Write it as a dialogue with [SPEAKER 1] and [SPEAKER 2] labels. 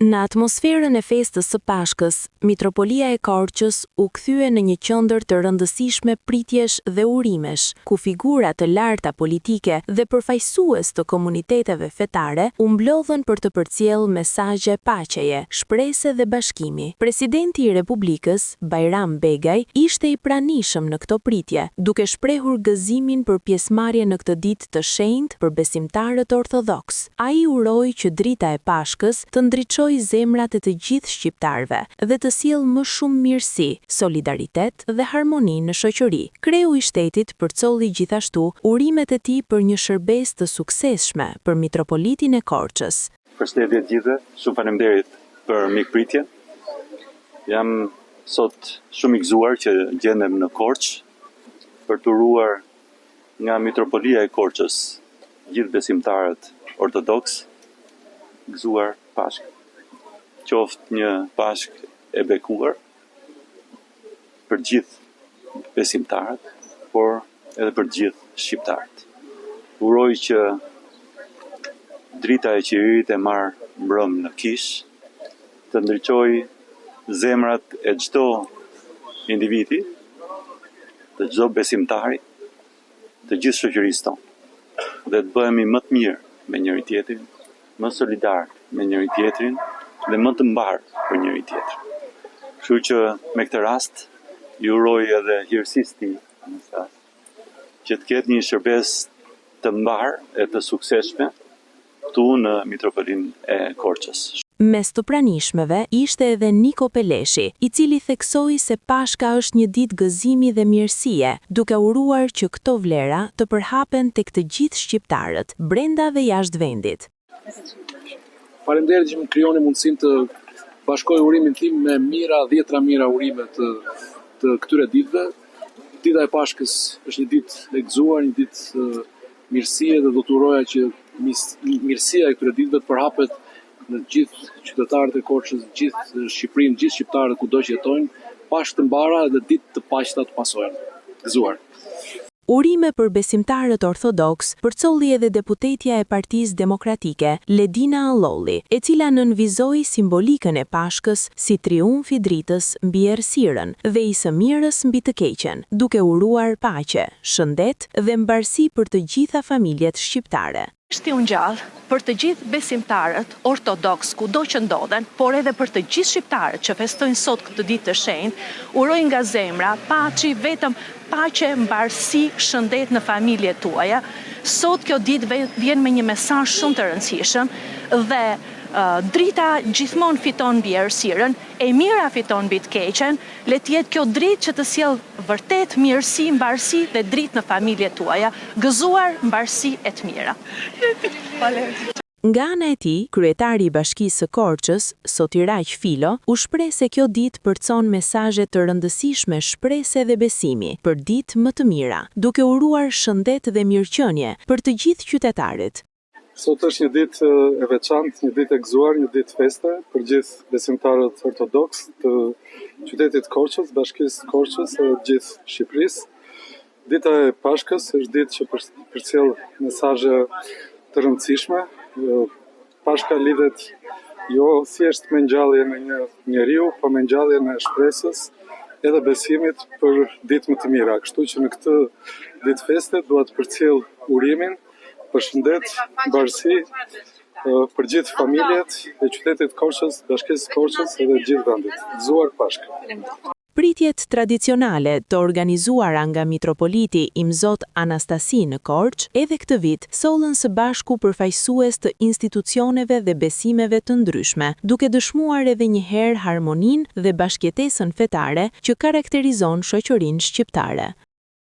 [SPEAKER 1] Në atmosferën e festës së Pashkës, Mitropolia e Korçës u kthye në një qendër të rëndësishme pritjesh dhe urimesh, ku figura të larta politike dhe përfaqësues të komuniteteve fetare u mblodhen për të përcjellë mesazhe paqeje, shprese dhe bashkimi. Presidenti i Republikës, Bajram Begaj, ishte i pranishëm në këto pritje, duke shprehur gëzimin për pjesëmarrje në këtë ditë të shenjtë për besimtarët ortodoks. Ai uroi që drita e Pashkës të ndriçojë zemrat e të gjithë shqiptarëve dhe të sjellë më shumë mirësi, solidaritet dhe harmoni në shoqëri. Kreu i shtetit përcolli gjithashtu urimet e tij për një shërbesë të suksesshme për Mitropolitin e Korçës.
[SPEAKER 2] Përshëndetje të gjithëve, shumë faleminderit për mikpritjen. Jam sot shumë i gëzuar që gjendem në Korçë për të uruar nga Mitropolia e Korçës gjithë besimtarët ortodoks, gëzuar Pashkë. Qoftë një Pashkë e bekuar për gjithë besimtarët, por edhe për gjithë shqiptarët. Uroj që drita e qivirit e marr mbrëm në kish, të ndriçojë zemrat e çdo individi, të çdo besimtari, të gjithë shoqërisë tonë, dhe të bëhemi më të mirë me njëri tjetrin, më solidar me njëri tjetrin dhe më të mbarë për njëri tjetrin. Kështu që me këtë rast ju uroj edhe hirësisë tij që të ketë një shërbesë të mbarë e të suksesshme këtu në Mitropolinë e Korçës.
[SPEAKER 1] Mes të pranishmeve ishte edhe Niko Peleshi, i cili theksoi se Pashka është një ditë gëzimi dhe mirësie, duke uruar që këto vlera të përhapen tek të gjithë shqiptarët, brenda dhe jashtë vendit.
[SPEAKER 3] Faleminderit që më krijoni mundësinë të bashkoj urimin tim me mira, 10 mira urime të këtyre ditëve. Dita e Pashkës është një ditë e gëzuar, një ditë mirësie dhe do të uroja që mirësia e këtyre ditëve të përhapet në gjithë qytetarët e Korçës, gjithë Shqipërinë, gjithë shqiptarët kudo që jetojnë, Pashkë të mbara dhe ditë të paqta të pasojnë. Gëzuar.
[SPEAKER 1] Urime për besimtarët ortodoks përcolli edhe deputetja e Partisë Demokratike, Ledina Allolli, e cila nënvizoi simbolikën e Pashkës si triumf i dritës mbi errësirën dhe i së mirës mbi të keqen, duke uruar paqe, shëndet dhe mbarësi për të gjitha familjet shqiptare.
[SPEAKER 4] Është i ngjallë për të gjithë besimtarët ortodoks kudo që ndodhen, por edhe për të gjithë shqiptarët që festojnë sot këtë ditë të shenjtë, uroj nga zemra paçi, vetëm paqe, mbarësi, shëndet në familjet tuaja. Sot kjo ditë vjen me një mesazh shumë të rëndësishëm dhe drita gjithmonë fiton mbi errësirën, e mira fiton mbi të keqen, le të jetë kjo dritë që të sjellë vërtet mirësi, mbarësi dhe dritë në familjet tuaja, gëzuar mbarësi e të mira.
[SPEAKER 1] Nga ana e tij, kryetari i Bashkisë së Korçës, Sotiraq Filo, u shpreh se kjo ditë përcon mesazhe të rëndësishme shprese dhe besimi për ditë më të mira, duke uruar shëndet dhe mirëqenie për të gjithë qytetarët.
[SPEAKER 5] Sot është një ditë e veçantë, një ditë e gëzuar, një ditë feste për gjithë besimtarët ortodoks të qytetit Korçës, Bashkisë Korçës e gjithë Shqipërisë. Dita e Pashkës është ditë që përcjell mesazhe të rëndësishme. Pashka lidhet jo thjesht me ngjalljen e një njeriu, por me ngjalljen e shpresës edhe besimit për ditë më të mira. Kështu që në këtë ditë feste dua të përcjell urimin për shëndet, mbarësi për gjithë familjet e qytetit Korçës, Bashkisë Korçës edhe gjithë vendit. Gëzuar Pashkë.
[SPEAKER 1] Pritjet tradicionale të organizuara nga Mitropoliti Imzot Anastasi në Korçë edhe këtë vit sollën së bashku përfaqësues të institucioneve dhe besimeve të ndryshme, duke dëshmuar edhe një herë harmoninë dhe bashkëjetesën fetare që karakterizon shoqërinë shqiptare.